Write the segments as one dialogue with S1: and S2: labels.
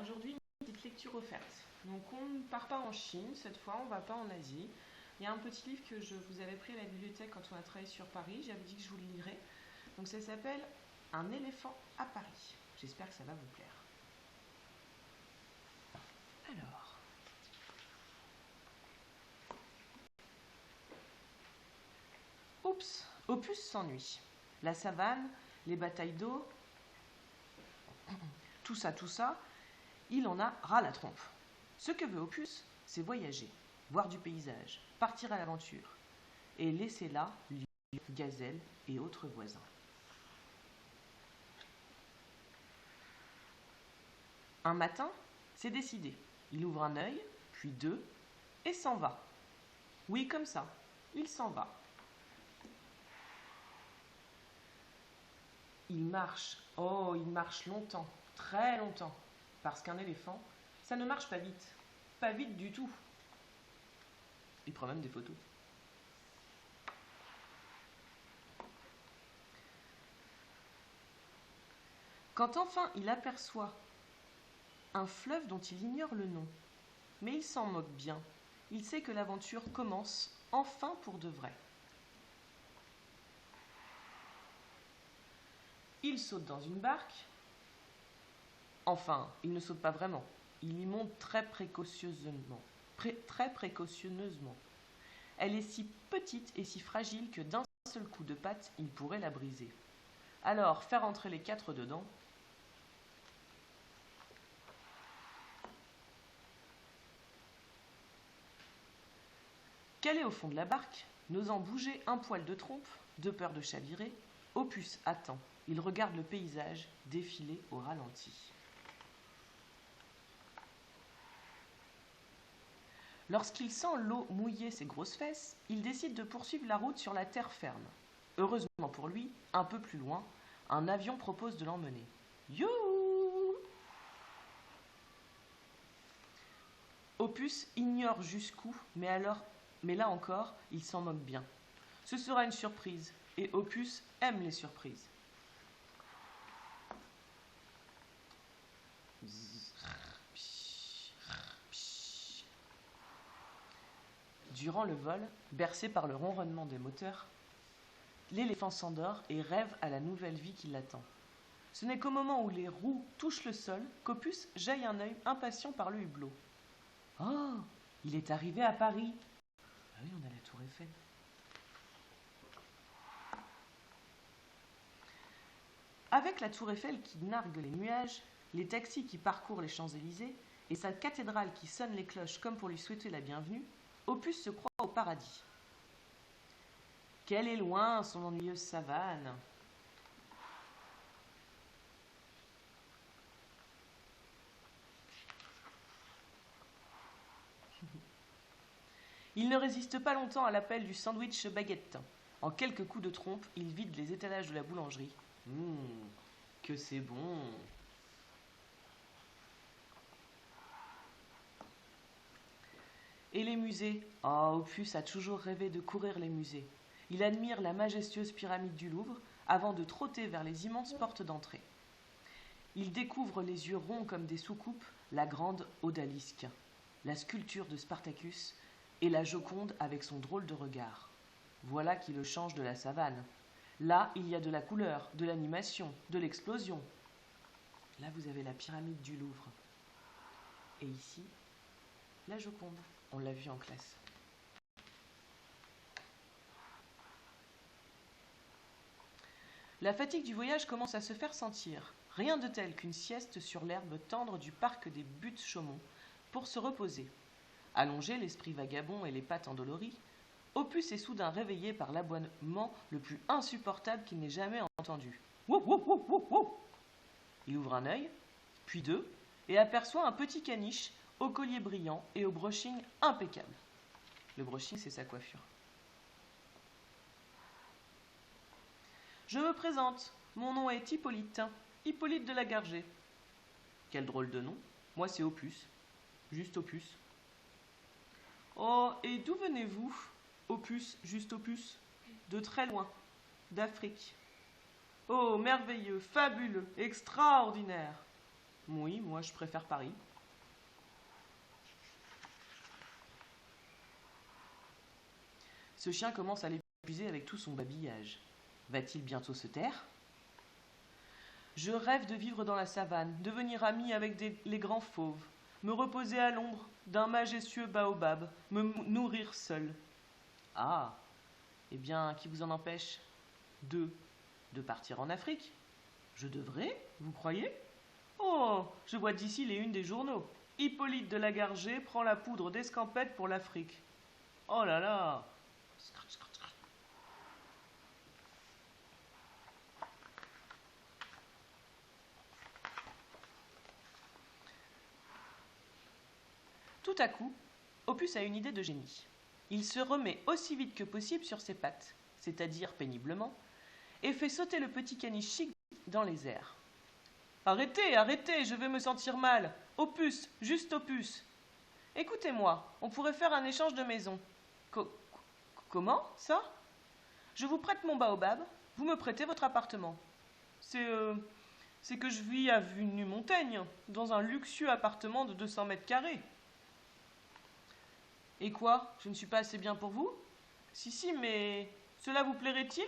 S1: Aujourd'hui, une petite lecture offerte. Donc on ne part pas en Chine, cette fois on ne va pas en Asie. Il y a un petit livre que je vous avais pris à la bibliothèque quand on a travaillé sur Paris, j'avais dit que je vous le lirais. Donc ça s'appelle Un éléphant à Paris. J'espère que ça va vous plaire. Alors, oups, Opus s'ennuie. La savane, les batailles d'eau, tout ça, il en a ras la trompe. Ce que veut Opus, c'est voyager, voir du paysage, partir à l'aventure, et laisser là lions, gazelles et autres voisins. Un matin, c'est décidé. Il ouvre un œil, puis deux, et s'en va. Oui, comme ça, il s'en va. Il marche longtemps, très longtemps, parce qu'un éléphant, ça ne marche pas vite du tout. Il prend même des photos. Quand enfin il aperçoit un fleuve dont il ignore le nom, mais il s'en moque bien, il sait que l'aventure commence enfin pour de vrai. Il saute dans une barque. Enfin, il ne saute pas vraiment. Il y monte très précautionneusement. Elle est si petite et si fragile que d'un seul coup de patte, il pourrait la briser. Alors, faire entrer les quatre dedans. Calé au fond de la barque, n'osant bouger un poil de trompe, de peur de chavirer, Opus attend. Il regarde le paysage défiler au ralenti. Lorsqu'il sent l'eau mouiller ses grosses fesses, il décide de poursuivre la route sur la terre ferme. Heureusement pour lui, un peu plus loin, un avion propose de l'emmener. Youhou! Opus ignore jusqu'où, mais là encore, il s'en moque bien. Ce sera une surprise, et Opus aime les surprises. Durant le vol, bercé par le ronronnement des moteurs, l'éléphant s'endort et rêve à la nouvelle vie qui l'attend. Ce n'est qu'au moment où les roues touchent le sol qu'Opus jaille un œil impatient par le hublot. Oh, il est arrivé à Paris. Ah oui, on a la tour Eiffel. Avec la tour Eiffel qui nargue les nuages, les taxis qui parcourent les Champs-Élysées et sa cathédrale qui sonne les cloches comme pour lui souhaiter la bienvenue, Opus se croit au paradis. Qu'elle est loin, son ennuyeuse savane. Il ne résiste pas longtemps à l'appel du sandwich baguette. En quelques coups de trompe, il vide les étalages de la boulangerie. Que c'est bon! Et les musées? Oh, Opus a toujours rêvé de courir les musées. Il admire la majestueuse pyramide du Louvre avant de trotter vers les immenses portes d'entrée. Il découvre les yeux ronds comme des soucoupes, la grande odalisque, la sculpture de Spartacus et la Joconde avec son drôle de regard. Voilà qui le change de la savane. Là, il y a de la couleur, de l'animation, de l'explosion. Là, vous avez la pyramide du Louvre. Et ici, la Joconde. On l'a vu en classe. La fatigue du voyage commence à se faire sentir. Rien de tel qu'une sieste sur l'herbe tendre du parc des Buttes-Chaumont pour se reposer. Allongé, l'esprit vagabond et les pattes endolories, Opus est soudain réveillé par l'aboiement le plus insupportable qu'il n'ait jamais entendu. Wouh, wouh, wouh, wouh, wouh. Il ouvre un œil, puis deux, et aperçoit un petit caniche au collier brillant et au brushing impeccable. Le brushing, c'est sa coiffure. Je me présente, mon nom est Hippolyte, Hippolyte de la Gargée. Quel drôle de nom, moi c'est Opus, juste Opus. Oh, et d'où venez-vous? Opus, juste Opus. De très loin, d'Afrique. Oh, merveilleux, fabuleux, extraordinaire. Oui, moi je préfère Paris. Ce chien commence à l'épuiser avec tout son babillage. Va-t-il bientôt se taire? Je rêve de vivre dans la savane, devenir ami avec les grands fauves, me reposer à l'ombre d'un majestueux baobab, me nourrir seul. Ah, eh bien, qui vous en empêche? De partir en Afrique. Je devrais, vous croyez? Oh, je vois d'ici les unes des journaux. Hippolyte de Lagarger prend la poudre d'escampette pour l'Afrique. Oh là là! Tout à coup, Opus a une idée de génie. Il se remet aussi vite que possible sur ses pattes, c'est-à-dire péniblement, et fait sauter le petit caniche chic dans les airs. Arrêtez, arrêtez, je vais me sentir mal. Opus, juste Opus. Écoutez-moi, on pourrait faire un échange de maison. Comment, ça? Je vous prête mon baobab, vous me prêtez votre appartement. C'est que je vis à Avenue Montaigne, dans un luxueux appartement de 200 mètres carrés. Et quoi? Je ne suis pas assez bien pour vous? Si, mais cela vous plairait-il?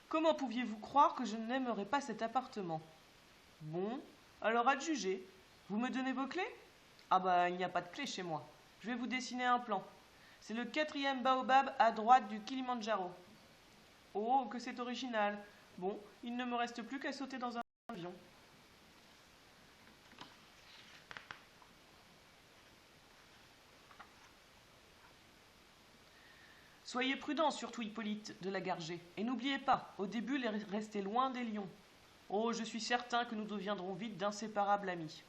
S1: Comment pouviez-vous croire que je n'aimerais pas cet appartement? Bon, alors adjugez. Vous me donnez vos clés? Ah bah, il n'y a pas de clés chez moi. Je vais vous dessiner un plan. C'est le 4e baobab à droite du Kilimandjaro. Oh, que c'est original. Bon, il ne me reste plus qu'à sauter dans un avion. Soyez prudent, surtout Hippolyte de Lagarger, et n'oubliez pas, au début, restez loin des lions. Oh, je suis certain que nous deviendrons vite d'inséparables amis.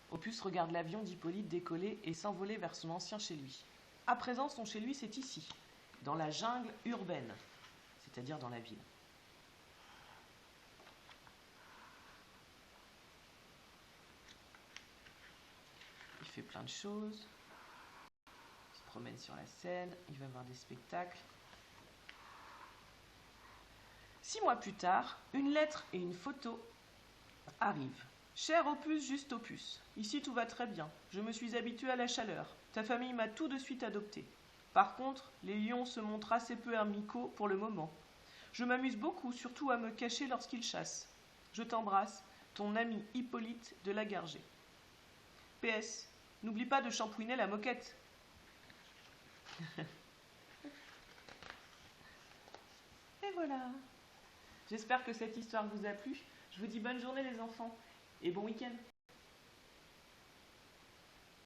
S1: Opus regarde l'avion d'Hippolyte décoller et s'envoler vers son ancien chez lui. À présent, son chez lui, c'est ici, dans la jungle urbaine, c'est-à-dire dans la ville. Il fait plein de choses. Il se promène sur la scène, il va voir des spectacles. 6 mois plus tard, une lettre et une photo arrivent. Cher Opus, juste Opus, ici tout va très bien. Je me suis habitué à la chaleur. Ta famille m'a tout de suite adopté. Par contre, les lions se montrent assez peu amicaux pour le moment. Je m'amuse beaucoup, surtout à me cacher lorsqu'ils chassent. Je t'embrasse, ton ami Hippolyte de Lagarger. PS, n'oublie pas de shampouiner la moquette. Et voilà. J'espère que cette histoire vous a plu. Je vous dis bonne journée les enfants et bon week-end.